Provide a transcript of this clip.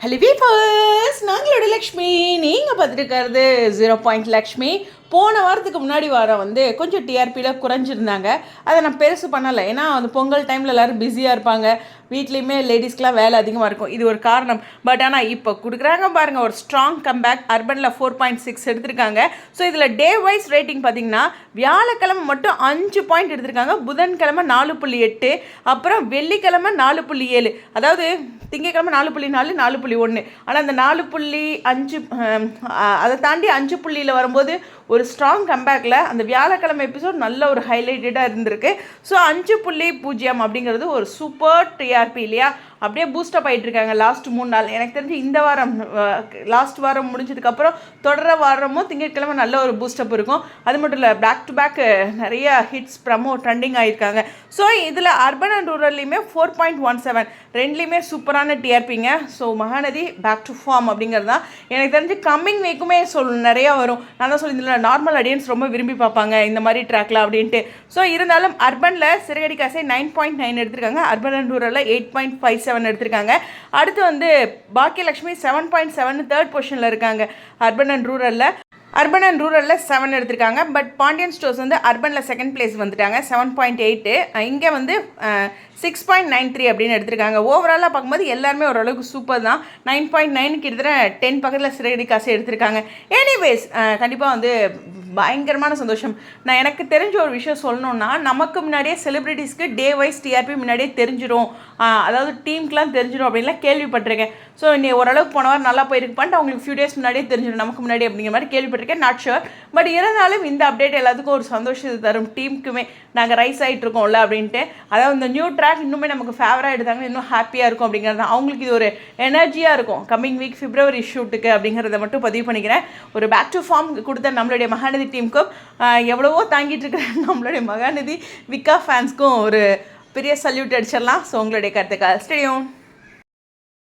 Hello வீஃபர்ஸ், நாங்களோட Lakshmi. நீங்கள் பார்த்துருக்கிறது 0 லக்ஷ்மி. போன வாரத்துக்கு முன்னாடி வாரம் கொஞ்சம் டிஆர்பியில் குறைஞ்சிருந்தாங்க. அதை நான் பெருசு பண்ணலை. ஏன்னா அந்த பொங்கல் டைமில் எல்லோரும் பிஸியாக இருப்பாங்க. வீட்லேயுமே லேடிஸ்க்கெலாம் வேலை அதிகமாக இருக்கும். இது ஒரு காரணம். பட் ஆனால் இப்போ கொடுக்குறாங்க பாருங்கள், ஒரு ஸ்ட்ராங் கம்பேக். அர்பனில் 4.6 எடுத்திருக்காங்க. ஸோ இதில் டே வைஸ் ரேட்டிங் பார்த்திங்கன்னா வியாழக்கிழமை மட்டும் 5 பாயிண்ட் எடுத்திருக்காங்க. புதன்கிழமை 4.8, அப்புறம் வெள்ளிக்கிழமை 4.7. அதாவது திங்கக்கிழமை 4.4, 4.1. ஆனால் அந்த 4.5 அதை தாண்டி 5 புள்ளியில் வரும்போது ஒரு ஸ்ட்ராங் கம்பேக்கில் அந்த வியாழக்கிழமை எபிசோட் நல்ல ஒரு ஹைலைட்டடாக இருந்திருக்கு. ஸோ 5.0 அப்படிங்கிறது ஒரு சூப்பர் டிஆர்பி இல்லையா? அப்படியே பூஸ்டப் ஆகிட்டுருக்காங்க லாஸ்ட் 3 நாள். எனக்கு தெரிஞ்சு இந்த வாரம் லாஸ்ட் வாரம் முடிஞ்சதுக்கப்புறம் தொடர வாரமும் திங்கட்கிழமை நல்ல ஒரு பூஸ்டப் இருக்கும். அது மட்டும் இல்லை, பேக் டு பேக் நிறைய ஹிட்ஸ் ப்ரமோ ட்ரெண்டிங் ஆகியிருக்காங்க. ஸோ இதில் அர்பன் அண்ட் ரூரல்லையுமே 4.17 ரெண்டுலேயுமே சூப்பரான டிஆர்பிங்க. So Mahanadhi back to form அப்படிங்கிறது தான் எனக்கு தெரிஞ்சு. கம்மிங் வீக்குமே நிறையா வரும். நான் தான் சொல்லி நார்மல் ஆடியன்ஸ் ரொம்ப விரும்பி பார்ப்பாங்க இந்த மாதிரி ட்ராக்ல அப்படின்ட்டு. ஸோ இருந்தாலும் அர்பனில் சிறகடி காசை 9.9 எடுத்திருக்காங்க. அர்பன் அண்ட் ரூரலில் 8.57 எடுத்திருக்காங்க. அடுத்து பாக்கியலட்சுமி 7.7 தேர்ட் பொசிஷனில் இருக்காங்க. அர்பன் அண்ட் ரூரலில் 7 எடுத்திருக்காங்க. பட் பாண்டியன் ஸ்டோர்ஸ் அர்பனில் செகண்ட் பிளேஸ் வந்துட்டாங்க, 7.8. இங்கே 6.93 அப்படின்னு எடுத்திருக்காங்க. ஓவராலாக பார்க்கும்போது எல்லாருமே ஓரளவுக்கு சூப்பர் தான். 9.9 கிட்டத்தட்ட 10 பக்கத்தில் சிறகடி காசு எடுத்திருக்காங்க. எனிவேஸ் கண்டிப்பாக பயங்கரமான சந்தோஷம். நான் எனக்கு தெரிஞ்ச ஒரு விஷயம் சொல்லணுன்னா, நமக்கு முன்னாடியே செலிப்ரிட்டிஸ்க்கு டே வைஸ் டிஆர்பி முன்னாடியே தெரிஞ்சிடும், அதாவது டீமுக்கெலாம் தெரிஞ்சிடும் அப்படின்லாம் கேள்விப்பட்டிருக்கேன். ஸோ நீ ஓரளவுக்கு போன வாரம் நல்லா போயிருப்பான்ட்டு அவங்களுக்கு ஃபியூ டேஸ் முன்னாடியே தெரிஞ்சிடும் நமக்கு முன்னாடி அப்படிங்கிற மாதிரி கேள்விப்பட்டிருக்கேன். Not sure. பட் இருந்தாலும் இந்த அப்டேட் எல்லாத்துக்கும் ஒரு சந்தோஷத்தை தரும். டீமுக்குமே நாங்கள் ரைஸ் ஆகிட்டு இருக்கோம்ல அப்படின்ட்டு. அதாவது இந்த நியூ ட்ராக் இன்னுமே நமக்கு ஃபேவராக எடுத்தாங்க, இன்னும் ஹாப்பியாக இருக்கும் அப்படிங்கிறது தான். அவங்களுக்கு இது ஒரு எனர்ஜியாக இருக்கும் கம்மிங் வீக் பிப்ரவரி ஷூட்டுக்கு அப்படிங்கிறத மட்டும் பதிவு பண்ணிக்கிறேன். ஒரு பேக் டு ஃபார்ம் கொடுத்த நம்மளுடைய மகாநதி டீமுக்கும் எவ்வளவோ தாங்கிட்டு இருக்கிற நம்மளுடைய மகாநதி விக்கா ஃபேன்ஸ்க்கும் ஒரு பெரிய சல்யூட் அடிச்சிடலாம். ஸோ உங்களுடைய கருத்துக்கள் ஸ்டேடியம்.